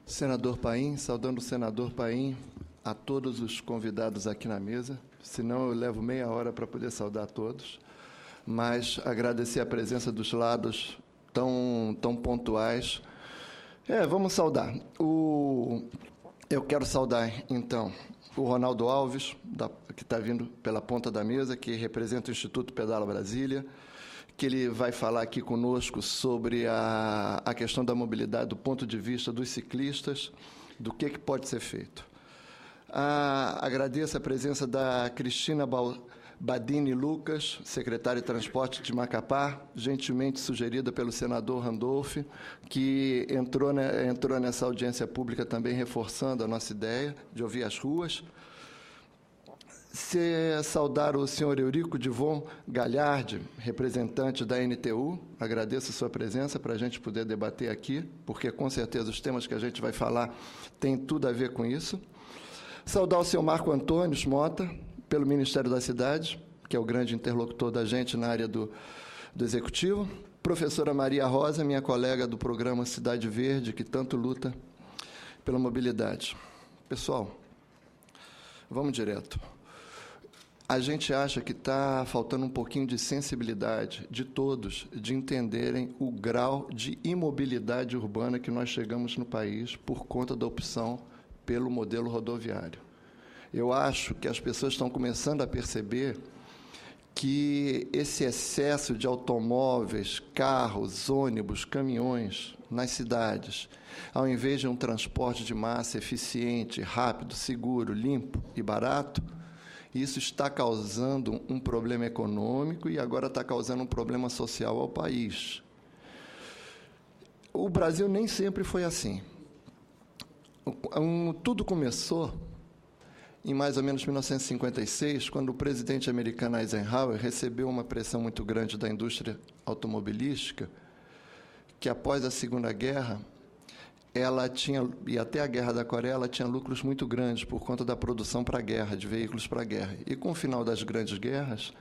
Senador Paim, saudando o senador Paim, a todos os convidados aqui na mesa, senão eu levo meia hora para poder saudar todos, mas agradecer a presença dos lados tão pontuais. Vamos saudar. Eu quero saudar, então, o Ronaldo Alves, que está vindo pela ponta da mesa, que representa o Instituto Pedala Brasília, que ele vai falar aqui conosco sobre a questão da mobilidade do ponto de vista dos ciclistas, do que pode ser feito. Agradeço a presença da Cristina Badini Lucas, secretária de Transporte de Macapá, gentilmente sugerida pelo senador Randolph, que entrou nessa audiência pública também reforçando a nossa ideia de ouvir as ruas. Saudar o senhor Eurico Divon Galhardi, representante da NTU. Agradeço a sua presença para a gente poder debater aqui, porque com certeza os temas que a gente vai falar têm tudo a ver com isso. Saudar o senhor Marco Antônio Mota, pelo Ministério da Cidade, que é o grande interlocutor da gente na área do Executivo. Professora Maria Rosa, minha colega do programa Cidade Verde, que tanto luta pela mobilidade. Pessoal, vamos direto. A gente acha que está faltando um pouquinho de sensibilidade de todos, de entenderem o grau de imobilidade urbana que nós chegamos no país por conta da opção pelo modelo rodoviário. Eu acho que as pessoas estão começando a perceber que esse excesso de automóveis, carros, ônibus, caminhões nas cidades, ao invés de um transporte de massa eficiente, rápido, seguro, limpo e barato, isso está causando um problema econômico e agora está causando um problema social ao país. O Brasil nem sempre foi assim. Tudo começou em mais ou menos 1956, quando o presidente americano Eisenhower recebeu uma pressão muito grande da indústria automobilística, que após a Segunda Guerra, ela tinha, e até a Guerra da Coreia, ela tinha lucros muito grandes por conta da produção para a guerra, de veículos para a guerra. E com o final das grandes guerras,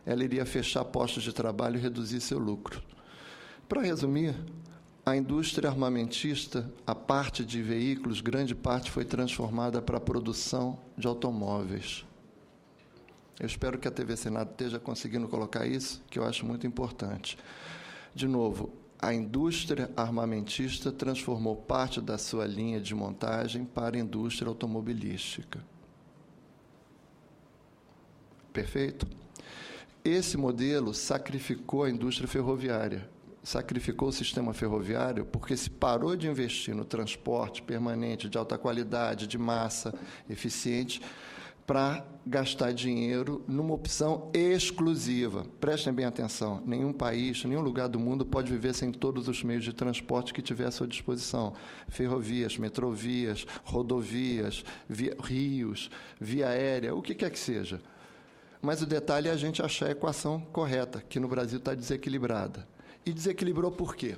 ela iria fechar postos de trabalho e reduzir seu lucro. Para resumir, a indústria armamentista, a parte de veículos, grande parte foi transformada para a produção de automóveis. Eu espero que a TV Senado esteja conseguindo colocar isso, que eu acho muito importante. De novo, a indústria armamentista transformou parte da sua linha de montagem para a indústria automobilística. Perfeito? Esse modelo sacrificou a indústria ferroviária, sacrificou o sistema ferroviário porque se parou de investir no transporte permanente de alta qualidade, de massa, eficiente, para gastar dinheiro numa opção exclusiva. Prestem bem atenção, nenhum país, nenhum lugar do mundo pode viver sem todos os meios de transporte que tiver à sua disposição. Ferrovias, metrovias, rodovias, rios, via aérea, o que quer que seja. Mas o detalhe é a gente achar a equação correta, que no Brasil está desequilibrada. E desequilibrou por quê?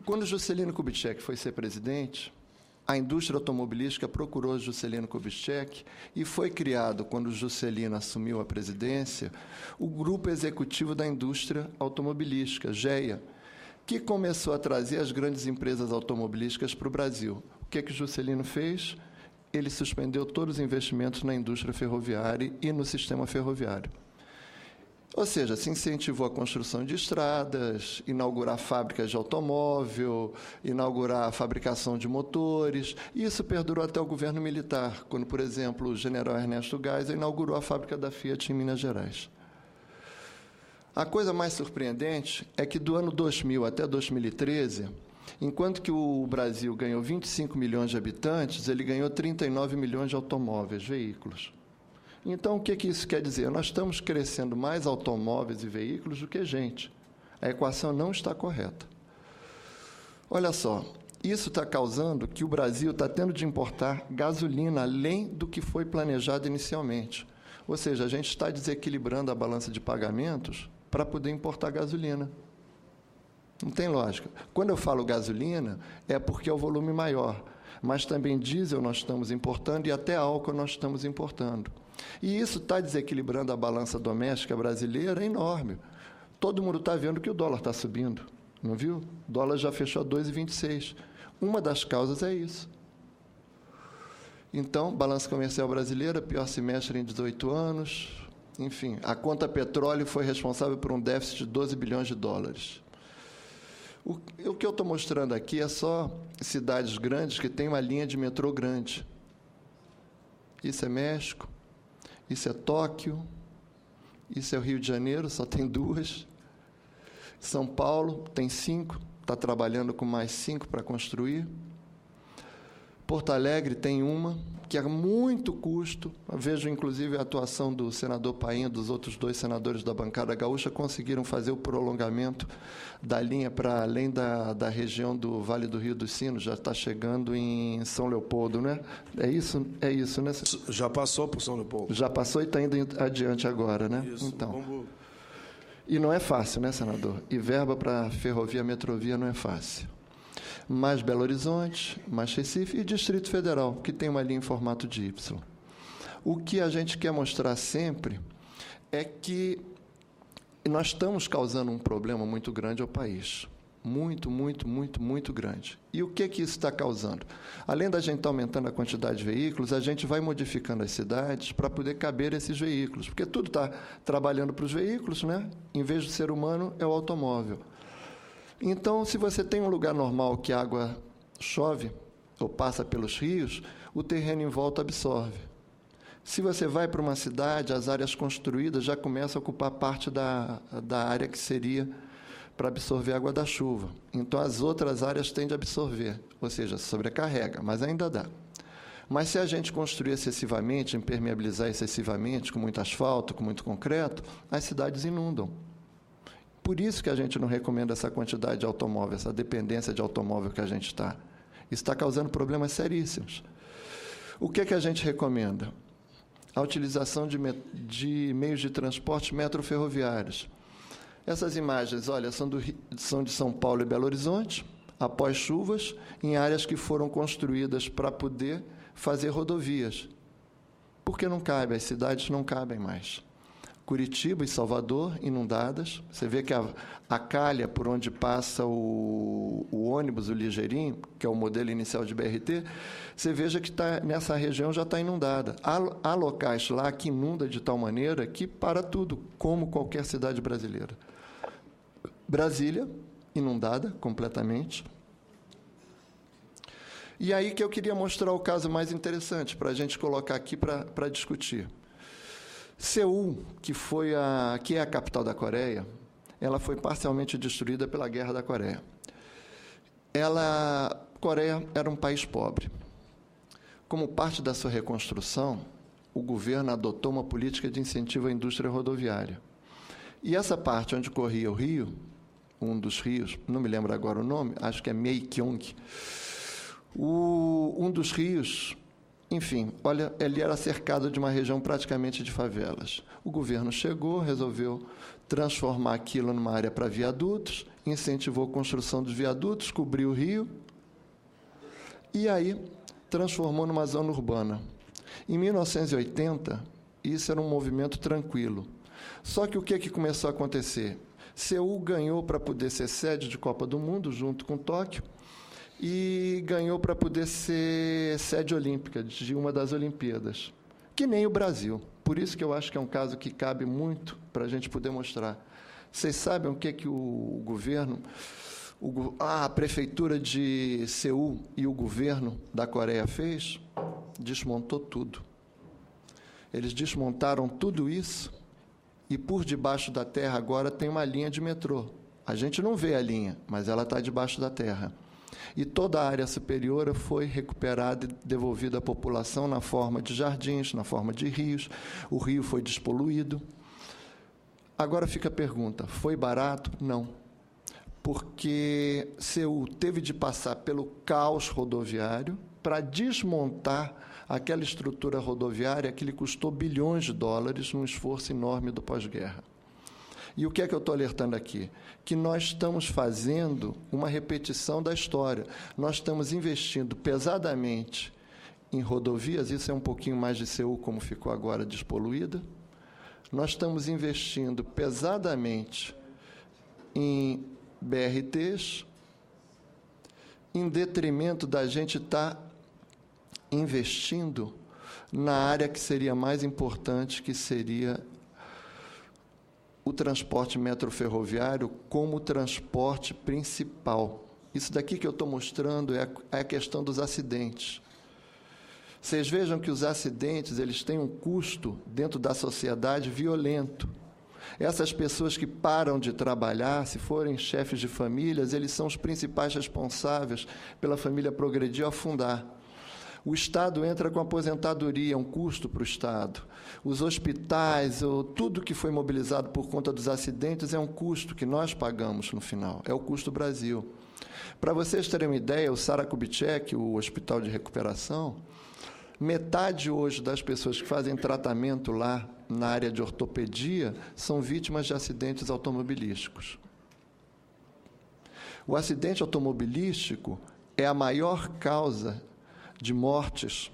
Quando Juscelino Kubitschek foi ser presidente, a indústria automobilística procurou Juscelino Kubitschek e foi criado, quando Juscelino assumiu a presidência, o Grupo Executivo da Indústria Automobilística, GEA, que começou a trazer as grandes empresas automobilísticas para o Brasil. O que Juscelino fez? Ele suspendeu todos os investimentos na indústria ferroviária e no sistema ferroviário. Ou seja, se incentivou a construção de estradas, inaugurar fábricas de automóvel, inaugurar a fabricação de motores, e isso perdurou até o governo militar, quando, por exemplo, o general Ernesto Geisel inaugurou a fábrica da Fiat em Minas Gerais. A coisa mais surpreendente é que, do ano 2000 até 2013, enquanto que o Brasil ganhou 25 milhões de habitantes, ele ganhou 39 milhões de automóveis, veículos. Então, o que isso quer dizer? Nós estamos crescendo mais automóveis e veículos do que gente. A equação não está correta. Olha só, isso está causando que o Brasil está tendo de importar gasolina além do que foi planejado inicialmente. Ou seja, a gente está desequilibrando a balança de pagamentos para poder importar gasolina. Não tem lógica. Quando eu falo gasolina, é porque é o volume maior. Mas também diesel nós estamos importando e até álcool nós estamos importando. E isso está desequilibrando a balança doméstica brasileira enorme. Todo mundo está vendo que o dólar está subindo, não viu? O dólar já fechou a 2,26. Uma das causas é isso. Então, balança comercial brasileira, pior semestre em 18 anos. Enfim, a conta petróleo foi responsável por um déficit de 12 bilhões de dólares. O que eu estou mostrando aqui é só cidades grandes que têm uma linha de metrô grande. Isso é México, isso é Tóquio, isso é o Rio de Janeiro, só tem 2. São Paulo tem 5, está trabalhando com mais 5 para construir. Porto Alegre tem uma, que é muito custo. Eu vejo, inclusive, a atuação do senador Painho, dos outros 2 senadores da bancada gaúcha, conseguiram fazer o prolongamento da linha para além da região do Vale do Rio dos Sinos, já está chegando em São Leopoldo, né? É isso, né? Já passou por São Leopoldo. Já passou e está indo adiante agora, né? Isso, então. Vamos... E não é fácil, né, senador? E verba para ferrovia, metrovia não é fácil. Mais Belo Horizonte, mais Recife e Distrito Federal, que tem uma linha em formato de Y. O que a gente quer mostrar sempre é que nós estamos causando um problema muito grande ao país. Muito, muito, muito, muito grande. E o que isso está causando? Além da gente estar aumentando a quantidade de veículos, a gente vai modificando as cidades para poder caber esses veículos, porque tudo está trabalhando para os veículos, né? Em vez do ser humano, é o automóvel. Então, se você tem um lugar normal que a água chove ou passa pelos rios, o terreno em volta absorve. Se você vai para uma cidade, as áreas construídas já começam a ocupar parte da área que seria para absorver a água da chuva. Então, as outras áreas tendem a absorver, ou seja, sobrecarrega, mas ainda dá. Mas se a gente construir excessivamente, impermeabilizar excessivamente, com muito asfalto, com muito concreto, as cidades inundam. Por isso que a gente não recomenda essa quantidade de automóvel, essa dependência de automóvel que a gente está. Isso está causando problemas seríssimos. O que a gente recomenda? A utilização de meios de transporte metroferroviários. Essas imagens, olha, são de São Paulo e Belo Horizonte, após chuvas, em áreas que foram construídas para poder fazer rodovias. Porque não cabe, as cidades não cabem mais. Curitiba e Salvador, inundadas. Você vê que a calha por onde passa o ônibus, o ligeirinho, que é o modelo inicial de BRT, você veja que nessa região já está inundada. Há locais lá que inunda de tal maneira que para tudo, como qualquer cidade brasileira. Brasília, inundada completamente. E aí que eu queria mostrar o caso mais interessante, para a gente colocar aqui para discutir. Seul, que é a capital da Coreia, ela foi parcialmente destruída pela Guerra da Coreia. A Coreia era um país pobre. Como parte da sua reconstrução, o governo adotou uma política de incentivo à indústria rodoviária. E essa parte onde corria o rio, um dos rios, não me lembro agora o nome, acho que é Mekong, um dos rios... Enfim, olha, ele era cercado de uma região praticamente de favelas. O governo chegou, resolveu transformar aquilo numa área para viadutos, incentivou a construção dos viadutos, cobriu o rio, e aí transformou numa zona urbana. Em 1980, isso era um movimento tranquilo. Só que o que começou a acontecer? Seul ganhou para poder ser sede de Copa do Mundo, junto com Tóquio, e ganhou para poder ser sede olímpica de uma das Olimpíadas, que nem o Brasil. Por isso que eu acho que é um caso que cabe muito para a gente poder mostrar. Vocês sabem o que o governo, a prefeitura de Seul e o governo da Coreia fez? Desmontou tudo. Eles desmontaram tudo isso e por debaixo da terra agora tem uma linha de metrô. A gente não vê a linha, mas ela está debaixo da terra. E toda a área superior foi recuperada e devolvida à população na forma de jardins, na forma de rios. O rio foi despoluído. Agora fica a pergunta, foi barato? Não. Porque Seul teve de passar pelo caos rodoviário para desmontar aquela estrutura rodoviária que lhe custou bilhões de dólares num esforço enorme do pós-guerra. E o que é que eu estou alertando aqui? Que nós estamos fazendo uma repetição da história. Nós estamos investindo pesadamente em rodovias, isso é um pouquinho mais de Seul, como ficou agora despoluída. Nós estamos investindo pesadamente em BRTs, em detrimento da gente estar investindo na área que seria mais importante, que seria o transporte metroferroviário como transporte principal. Isso daqui que eu estou mostrando é a questão dos acidentes. Vocês vejam que os acidentes eles têm um custo dentro da sociedade violento. Essas pessoas que param de trabalhar, se forem chefes de famílias, eles são os principais responsáveis pela família progredir ou afundar. O Estado entra com aposentadoria, é um custo para o Estado. Os hospitais, tudo que foi mobilizado por conta dos acidentes é um custo que nós pagamos no final, é o custo Brasil. Para vocês terem uma ideia, o Sara Kubitschek, o Hospital de Recuperação, metade hoje das pessoas que fazem tratamento lá na área de ortopedia são vítimas de acidentes automobilísticos. O acidente automobilístico é a maior causa de mortes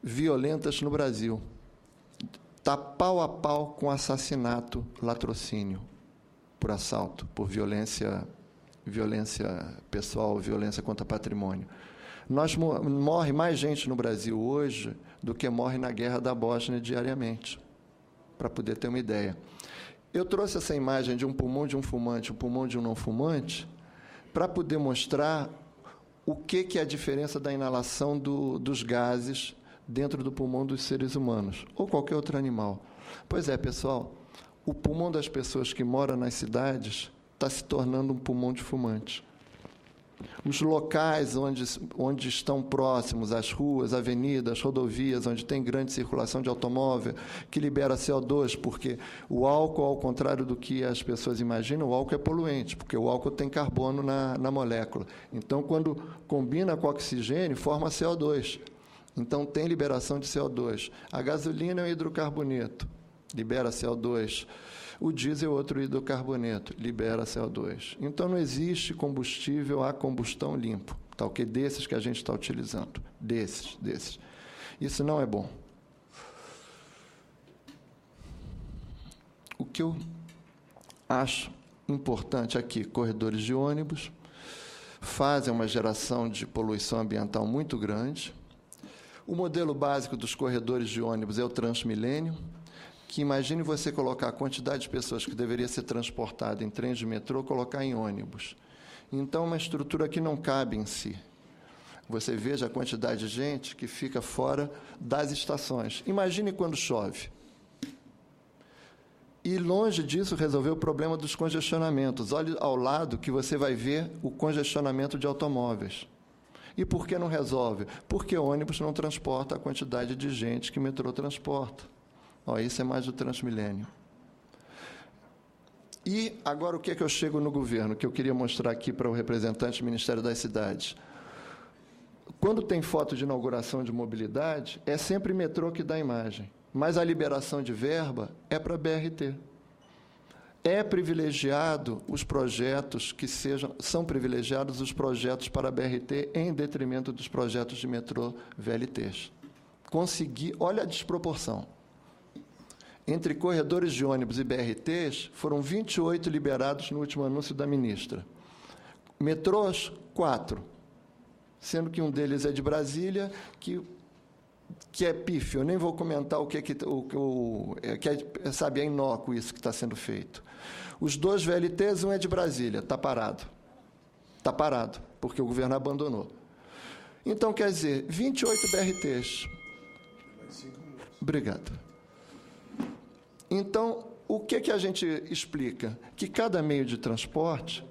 violentas no Brasil. Está pau a pau com assassinato, latrocínio, por assalto, por violência pessoal, violência contra patrimônio. Morre mais gente no Brasil hoje do que morre na Guerra da Bósnia diariamente, para poder ter uma ideia. Eu trouxe essa imagem de um pulmão de um fumante, um pulmão de um não fumante, para poder mostrar o que é a diferença da inalação dos gases dentro do pulmão dos seres humanos, ou qualquer outro animal. Pois é, pessoal, o pulmão das pessoas que moram nas cidades está se tornando um pulmão de fumante. Os locais onde estão próximos, as ruas, avenidas, rodovias, onde tem grande circulação de automóvel, que libera CO2, porque o álcool, ao contrário do que as pessoas imaginam, o álcool é poluente, porque o álcool tem carbono na molécula. Então, quando combina com o oxigênio, forma CO2. Então, tem liberação de CO2. A gasolina é um hidrocarboneto, libera CO2. O diesel é outro hidrocarboneto, libera CO2. Então, não existe combustível a combustão limpo, tá, ok? Desses que a gente está utilizando, desses. Isso não é bom. O que eu acho importante aqui, corredores de ônibus fazem uma geração de poluição ambiental muito grande. O modelo básico dos corredores de ônibus é o Transmilênio, que imagine você colocar a quantidade de pessoas que deveria ser transportada em trens de metrô, colocar em ônibus. Então, uma estrutura que não cabe em si. Você veja a quantidade de gente que fica fora das estações. Imagine quando chove. E, longe disso, resolver o problema dos congestionamentos. Olhe ao lado que você vai ver o congestionamento de automóveis. E por que não resolve? Porque o ônibus não transporta a quantidade de gente que o metrô transporta. Isso é mais do Transmilênio. E agora o que é que eu chego no governo, que eu queria mostrar aqui para o representante do Ministério das Cidades. Quando tem foto de inauguração de mobilidade, é sempre metrô que dá imagem, mas a liberação de verba é para a BRT. É privilegiado os projetos que são privilegiados os projetos para a BRT em detrimento dos projetos de metrô VLTs. Olha a desproporção. Entre corredores de ônibus e BRTs, foram 28 liberados no último anúncio da ministra. Metrôs, 4, sendo que um deles é de Brasília, que é pífio. Eu nem vou comentar o que é, sabe, é inócuo isso que está sendo feito. Os 2 VLTs, um é de Brasília, está parado. Está parado, porque o governo abandonou. Então, quer dizer, 28 BRTs. Obrigado. Então, o que a gente explica? Que cada meio de transporte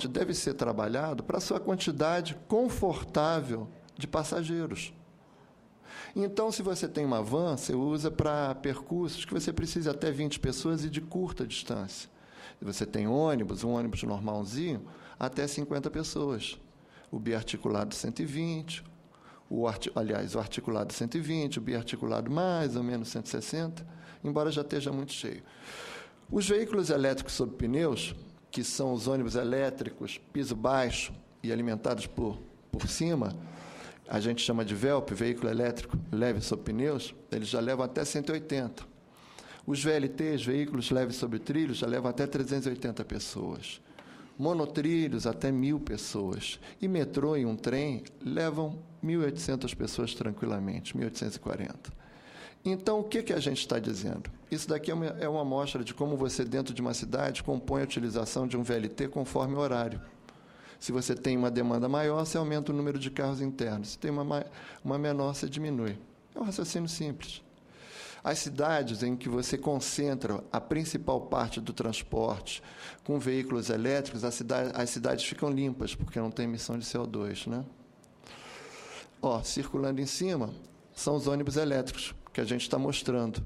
deve ser trabalhado para a sua quantidade confortável de passageiros. Então, se você tem uma van, você usa para percursos que você precisa até 20 pessoas e de curta distância. Se você tem ônibus, um ônibus normalzinho, até 50 pessoas. O biarticulado 120, o articulado 120, o biarticulado mais ou menos 160, embora já esteja muito cheio. Os veículos elétricos sob pneus, que são os ônibus elétricos, piso baixo e alimentados por cima, a gente chama de VELP, veículo elétrico leve sob pneus, eles já levam até 180. Os VLTs, veículos leves sob trilhos, já levam até 380 pessoas. Monotrilhos, até 1.000 pessoas. E metrô e um trem levam 1.800 pessoas tranquilamente, 1.840. Então, o que a gente está dizendo? Isso daqui é uma amostra de como você, dentro de uma cidade, compõe a utilização de um VLT conforme o horário. Se você tem uma demanda maior, você aumenta o número de carros internos. Se tem uma menor, você diminui. É um raciocínio simples. As cidades em que você concentra a principal parte do transporte com veículos elétricos, as cidades ficam limpas, porque não tem emissão de CO2, né? Circulando em cima, são os ônibus elétricos, que a gente está mostrando.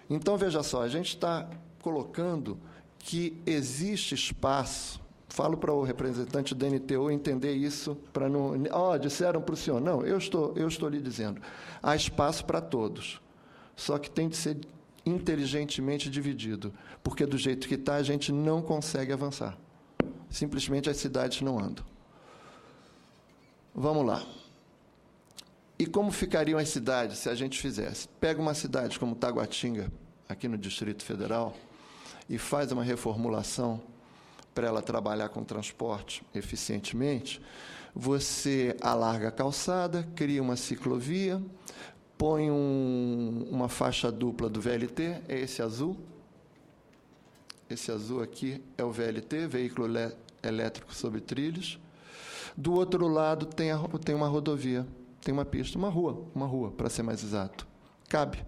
Então, veja só, a gente está colocando que existe espaço. Falo para o representante da NTO entender isso, para não... disseram para o senhor. Não, eu estou lhe dizendo. Há espaço para todos. Só que tem de ser inteligentemente dividido, porque do jeito que está, a gente não consegue avançar. Simplesmente as cidades não andam. Vamos lá. E como ficariam as cidades se a gente fizesse? Pega uma cidade como Taguatinga, aqui no Distrito Federal, e faz uma reformulação para ela trabalhar com transporte eficientemente. Você alarga a calçada, cria uma ciclovia, põe uma faixa dupla do VLT, é esse azul. Esse azul aqui é o VLT, Veículo Elétrico sobre Trilhos. Do outro lado tem uma rodovia, tem uma pista, uma rua, para ser mais exato. Cabe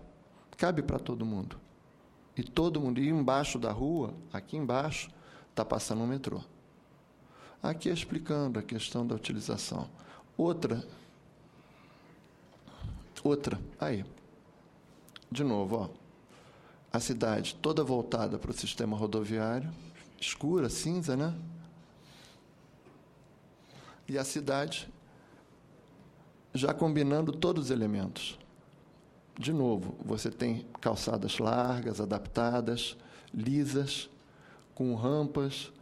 para todo mundo. E embaixo da rua, aqui embaixo, está passando um metrô. Aqui é explicando a questão da utilização. Outra, aí. De novo, a cidade toda voltada para o sistema rodoviário, escura, cinza, né? E a cidade já combinando todos os elementos. De novo, você tem calçadas largas, adaptadas, lisas, com rampas.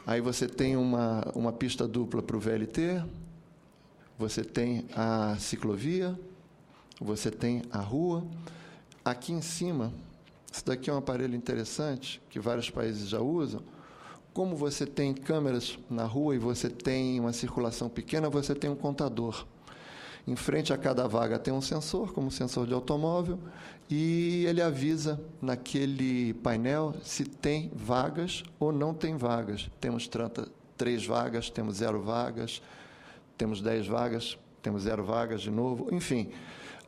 Aí você tem uma pista dupla para o VLT, você tem a ciclovia, você tem a rua. Aqui em cima, isso daqui é um aparelho interessante, que vários países já usam. Como você tem câmeras na rua e você tem uma circulação pequena, você tem um contador. Em frente a cada vaga tem um sensor, como sensor de automóvel, e ele avisa naquele painel se tem vagas ou não tem vagas. Temos 3 vagas, temos 0 vagas, temos 10 vagas, temos 0 vagas de novo. Enfim,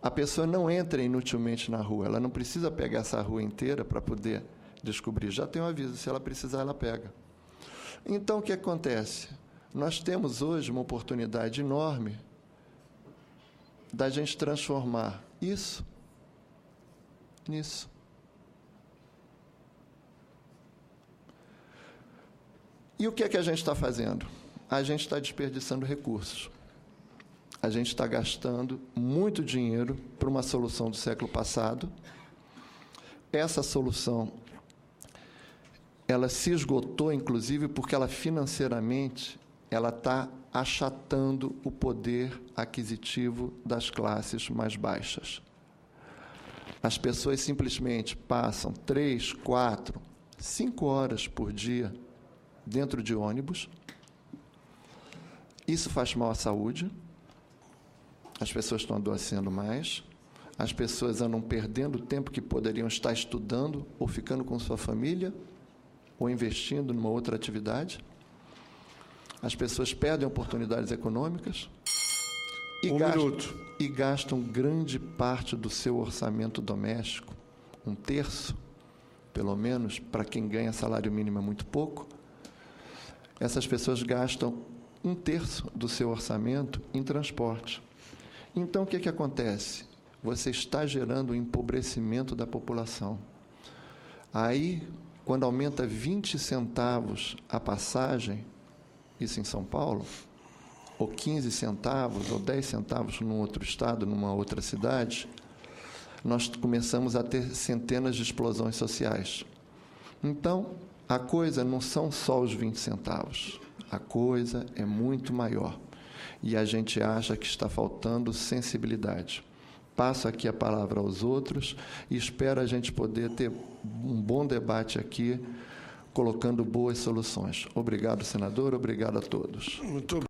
a pessoa não entra inutilmente na rua, ela não precisa pegar essa rua inteira para poder descobrir. Já tem um aviso, se ela precisar, ela pega. Então, o que acontece? Nós temos hoje uma oportunidade enorme da gente transformar isso nisso. E o que é que a gente está fazendo? A gente está desperdiçando recursos. A gente está gastando muito dinheiro para uma solução do século passado. Essa solução, ela se esgotou, inclusive, porque ela financeiramente ela está achatando o poder aquisitivo das classes mais baixas. As pessoas simplesmente passam 3, 4, 5 horas por dia dentro de ônibus. Isso faz mal à saúde. As pessoas estão adoecendo mais. As pessoas andam perdendo tempo que poderiam estar estudando ou ficando com sua família ou investindo numa outra atividade. As pessoas perdem oportunidades econômicas e gastam grande parte do seu orçamento doméstico, 1/3, pelo menos, para quem ganha salário mínimo é muito pouco. Essas pessoas gastam 1/3 do seu orçamento em transporte. Então, o que acontece? Você está gerando um empobrecimento da população. Aí, quando aumenta 20 centavos a passagem, isso em São Paulo, ou 15 centavos, ou 10 centavos num outro estado, numa outra cidade, nós começamos a ter centenas de explosões sociais. Então, a coisa não são só os 20 centavos, a coisa é muito maior. E a gente acha que está faltando sensibilidade. Passo aqui a palavra aos outros e espero a gente poder ter um bom debate aqui colocando boas soluções. Obrigado, senador. Obrigado a todos. Muito